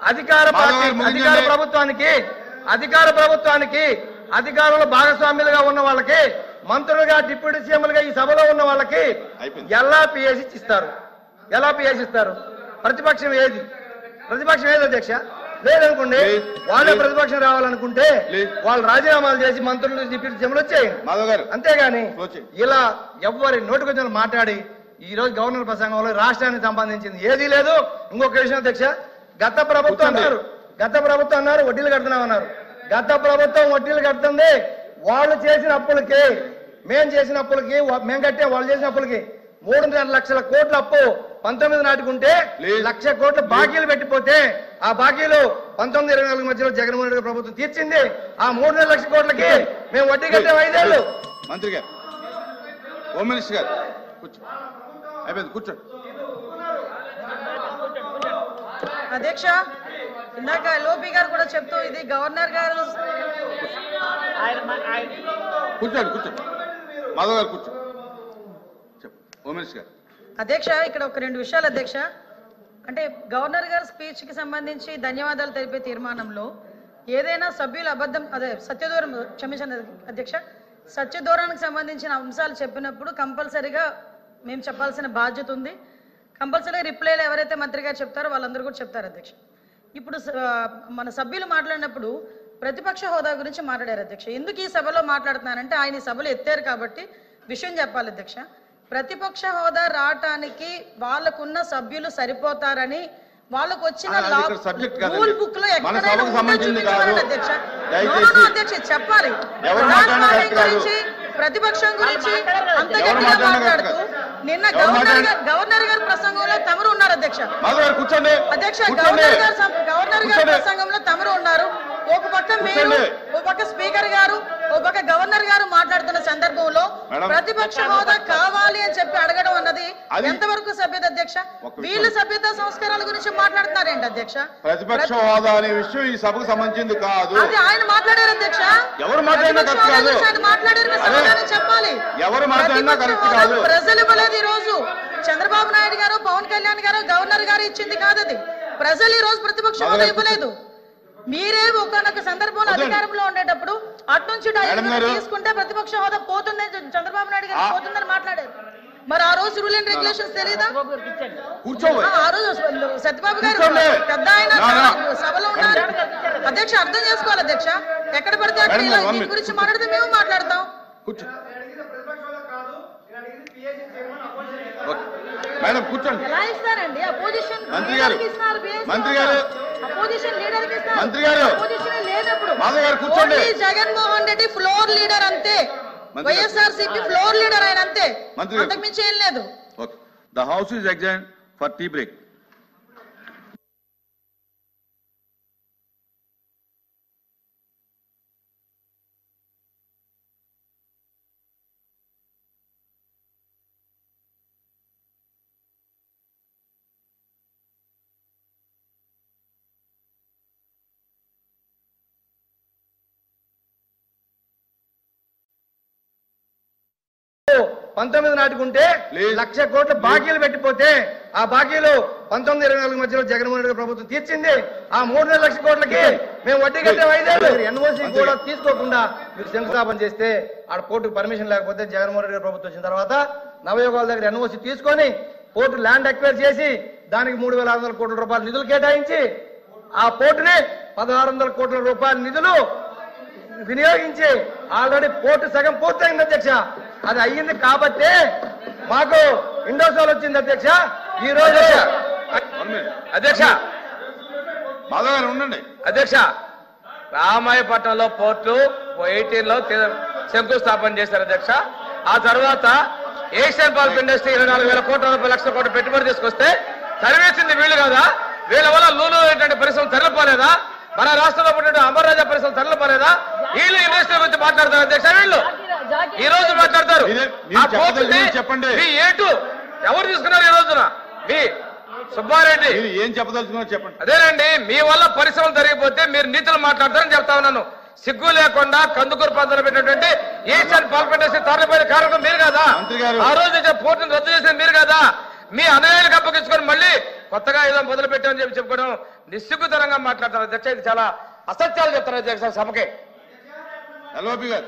అధికార ప్రభుత్వానికి అధికారంలో భాగస్వామ్యులుగా ఉన్న వాళ్ళకి మంత్రులుగా డిప్యూటీ సీఎంలుగా ఈ సభలో ఉన్న వాళ్ళకి ఎలా పిఎస్ ఇస్తారు? ఎలా పిఎస్ ఇస్తారు? ప్రతిపక్షం ఏది అధ్యక్ష? లేదనుకోండి, వాళ్ళే ప్రతిపక్షం రావాలనుకుంటే వాళ్ళు రాజీనామాలు చేసి మంత్రులు డిప్యూటీ సీఎంలు వచ్చేయండి. అంతేగాని ఇలా ఎవరి నోటికొచ్చిన మాట్లాడి ఈ రోజు గవర్నర్ ప్రసంగంలో రాష్ట్రానికి సంబంధించింది ఏదీ లేదు. ఇంకొక విషయం అధ్యక్ష, గత ప్రభుత్వం అన్నారు వడ్డీలు కడుతున్నామన్నారు. గత ప్రభుత్వం వడ్డీలు కడుతుంది. వాళ్ళు చేసిన అప్పులకి మేము చేసిన అప్పులకి మేము కట్టే వాళ్ళు చేసిన అప్పులకి 3.5 లక్షల కోట్ల అప్పు 19 నాటికి ఉంటే 1 లక్ష కోట్ల బాకీలు పెట్టిపోతే ఆ బాకీలు 19-24 మధ్యలో జగన్మోహన్ రెడ్డి ప్రభుత్వం తీర్చింది. ఆ 3.5 లక్షల కోట్లకి మేము వడ్డీ కట్టాం 5 ఏళ్ళు. మంత్రి గారు, హోమ్ మినిస్టర్ గారు అయిపోయింది, కూర్చోండి. అధ్యక్ష, ఇందాక ఎల్ఓపి గారు కూడా చెప్తూ ఇది గవర్నర్ గారు కూర్చోండి మాధవ్ గారు కూర్చోండి. హోమ్ మినిస్టర్ గారు. అధ్యక్ష, ఇక్కడ ఒక 2 విషయాలు అధ్యక్ష. అంటే గవర్నర్ గారి స్పీచ్ కి సంబంధించి ధన్యవాదాలు తెలిపే తీర్మానంలో ఏదైనా సభ్యులు అబద్ధం సత్యదూరం క్షమించండి అధ్యక్ష, సత్యదూరానికి సంబంధించిన అంశాలు చెప్పినప్పుడు కంపల్సరీగా మేము చెప్పాల్సిన బాధ్యత ఉంది. కంపల్సరీగా రిప్లైలు ఎవరైతే మంత్రి గారు చెప్తారో వాళ్ళందరూ కూడా చెప్తారు అధ్యక్ష. ఇప్పుడు మన సభ్యులు మాట్లాడినప్పుడు ప్రతిపక్ష హోదా గురించి మాట్లాడారు అధ్యక్ష. ఎందుకు ఈ సభలో మాట్లాడుతున్నానంటే ఆయన ఈ సభలో ఎత్తారు కాబట్టి విషయం చెప్పాలి అధ్యక్ష. ప్రతిపక్ష హోదా రావటానికి వాళ్ళకున్న సభ్యులు సరిపోతారని వాళ్ళకు వచ్చిన రూల్ బుక్ లో అధ్యక్ష చెప్పాలి. గురించి ప్రతిపక్షం గురించి అంత గట్టిగా మాట్లాడుతూ నిన్న గవర్నర్ గారి ప్రసంగంలో తమరు ఉన్నారు అధ్యక్ష. అధ్యక్ష, గవర్నర్ గారి ప్రసంగంలో తమరు ఉన్నారు. ఒక పక్క మీరు, ఒక పక్క స్పీకర్ గారు, ఒక పక్క గవర్నర్ గారు మాట్లాడుతున్న సందర్భంలో ప్రతిపక్ష హోదా కావాలి అని చెప్పి అడగడం అన్నది ఎంతవరకు సభ్యత అధ్యక్ష? వీళ్ళు సభ్యత సంస్కారాల గురించి మాట్లాడుతున్నారేంటి అధ్యక్ష? ప్రతిపక్ష హోదా అనే విషయం ఈ సభకు సంబంధించింది కాదు. అది ఆయన మాట్లాడారు అధ్యక్ష. ఎవరు మాట్లాడారు చెప్పాలి. ప్రజలు ఇవ్వలేదు. ఈ రోజు చంద్రబాబు నాయుడు గారు, పవన్ కళ్యాణ్ గారు, గవర్నర్ గారు ఇచ్చింది కాదు అది. ప్రజలు ఈ రోజు ప్రతిపక్ష హోదా ఇవ్వలేదు. మీరే ఒకనొక సందర్భంలో అధికారంలో ఉండేటప్పుడు అట్నుంచి తీసుకుంటే ప్రతిపక్ష హోదా పోతుందని చంద్రబాబు నాయుడు గారు పోతుందని మాట్లాడారు. మరి ఆ రోజు రూల్ అండ్ రెగ్యులేషన్స్ తెలీదా? ఆ రోజు సత్యబాబు గారు పెద్ద ఆయన సభలో ఉన్నారు అధ్యక్ష. అర్థం చేసుకోవాలి అధ్యక్ష. ఎక్కడ పడితే అక్కడ దీని గురించి మాట్లాడితే మేము మాట్లాడతాం. ఎలా ఇస్తారండి opposition Jaganmohan Reddy floor leader అంతే. వైఎస్ఆర్సీపీ ఫ్లోర్ లీడర్ ఆయన అంతే, అంతకుమించి ఏం లేదు. The house is adjourned for tea break. నాటికి ఉంటే 1 లక్ష కోట్ల బాకీలు పెట్టిపోతే ఆ బాకీలు 19-24 మధ్యలో జగన్మోహన్ రెడ్డి ప్రభుత్వం తీర్చింది. ఆ 3.5 లక్షల కోట్లకి మేము వడ్డీ కట్టాం 5 ఏళ్ళు. ఎన్ఓసీ కూడా తీసుకోకుండా మీరు శంకుస్థాపన చేస్తే ఆడ పోర్టుకు పర్మిషన్ లేకపోతే జగన్మోహన్ రెడ్డి ప్రభుత్వం వచ్చిన తర్వాత నవయోగాల దగ్గర ఎన్ఓసీ తీసుకొని పోర్టు ల్యాండ్ అక్వైర్ చేసి దానికి 3,600 కోట్ల రూపాయల నిధులు కేటాయించి ఆ పోర్టుని 1,600 కోట్ల రూపాయల నిధులు వినియోగించి ఆల్రెడీ పోర్టు సగం పూర్తయింది అధ్యక్ష. అది అయ్యింది కాబట్టి మాకు ఇండోసోల్ వచ్చింది అధ్యక్ష. ఈ రోజు అధ్యక్ష ఉండండి అధ్యక్ష, రామాయపట్నంలో పోర్టు 18లో శంకుస్థాపన చేశారు అధ్యక్ష. ఆ తర్వాత ఏషియన్ పల్ప్ ఇండస్ట్రీ 24,000 కోట్ల రూపాయల లక్షల కోట్ల పెట్టుబడి తీసుకొస్తే తరివేసింది వీళ్ళు కదా. వీళ్ళ వల్ల లూలు పరిశ్రమ తరలిపోలేదా? మన రాష్ట్రంలో పుట్టిన అమర్రాజా పరిశ్రమ తరలిపోలేదా? వీళ్ళు ఇండస్ట్రీ గురించి మాట్లాడతారు అధ్యక్ష. వీళ్ళు ఈ రోజు మాట్లాడతారు. చెప్పండి, ఎవరు తీసుకున్నారు ఈ రోజున? మీ సుబ్బారెడ్డి ఏం చెప్పదలుచుకున్నారు చెప్పండి. అదేనండి, మీ వల్ల పరిశ్రమలు జరిగిపోతే మీరు నీతులు మాట్లాడతారని చెప్తా ఉన్నాను. సిగ్గు లేకుండా కందుకూరు ప్రాంతంలో పెట్టినటువంటి ఏషియన్ పల్ప్ ఇండస్ట్రీ తరలిపోయిన కారణం మీరు కదా. ఆ రోజు పోర్టును రద్దు చేసిన మీరు కదా. మీ అనుయాయులకు అప్పగించుకొని మళ్ళీ కొత్తగా ఏదో మొదలు పెట్టామని చెప్పి చెప్పుకోవడం నిస్సిగ్గుతనంగా మాట్లాడతారు అధ్యక్ష. ఇది చాలా అసత్యాలు చెప్తారు అధ్యక్ష సభకే. ఎల్ఓపి గారు